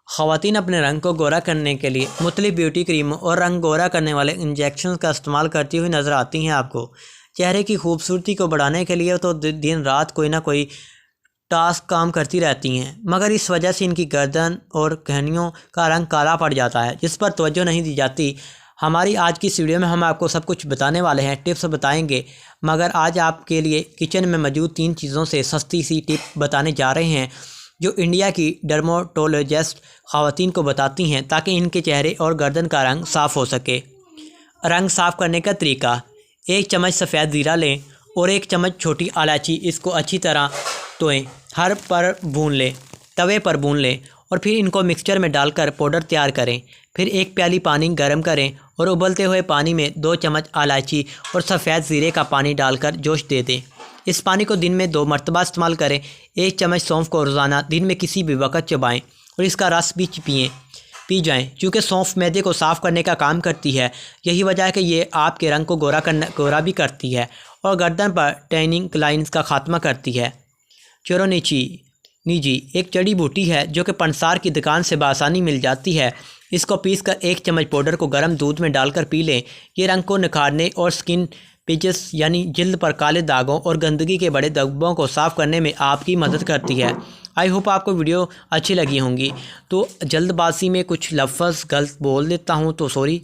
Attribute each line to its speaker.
Speaker 1: ख़वातीन अपने रंग को गोरा करने के लिए मुख्तलिफ ब्यूटी क्रीमों और रंग गोरा करने वाले इंजेक्शन का इस्तेमाल करती हुई नज़र आती हैं। आपको चेहरे की खूबसूरती को बढ़ाने के लिए तो दिन रात कोई ना कोई टास्क काम करती रहती हैं, मगर इस वजह से इनकी गर्दन और कहनियों का रंग काला पड़ जाता है, जिस पर तवज्जो नहीं दी जाती। हमारी आज की इस वीडियो में हम आपको सब कुछ बताने वाले हैं, टिप्स बताएंगे। मगर आज आपके लिए किचन में मौजूद 3 चीज़ों से सस्ती सी टिप बताने जा रहे हैं जो इंडिया की डर्मेटोलॉजिस्ट ख़वातीन को बताती हैं, ताकि इनके चेहरे और गर्दन का रंग साफ़ हो सके। रंग साफ़ करने का तरीका: 1 चम्मच सफ़ेद ज़ीरा लें और 1 चम्मच छोटी इलायची। इसको अच्छी तरह धोएं, हर पर भून लें, तवे पर भून लें और फिर इनको मिक्सचर में डालकर पाउडर तैयार करें। फिर 1 प्याली पानी गर्म करें और उबलते हुए पानी में 2 चम्मच इलायची और सफ़ेद ज़ीरे का पानी डालकर जोश दे दें। इस पानी को दिन में 2 मरतबा इस्तेमाल करें। 1 चम्मच सौंफ को रोज़ाना दिन में किसी भी वक्त चबाएं और इसका रस भी पी जाएं, क्योंकि सौंफ मैदे को साफ़ करने का काम करती है। यही वजह है कि ये आपके रंग को गोरा भी करती है और गर्दन पर टैनिंग लाइन्स का खात्मा करती है। चोरोनिची एक जड़ी बूटी है जो कि पंसार की दुकान से बआसानी मिल जाती है। इसको पीसकर 1 चम्मच पाउडर को गर्म दूध में डालकर पी लें। ये रंग को निखारने और स्किन पिचेस यानी जिल्द पर काले दागों और गंदगी के बड़े धब्बों को साफ़ करने में आपकी मदद करती है। आई होप आपको वीडियो अच्छी लगी होंगी। तो जल्दबाजी में कुछ लफ्ज़ गलत बोल देता हूँ तो सॉरी।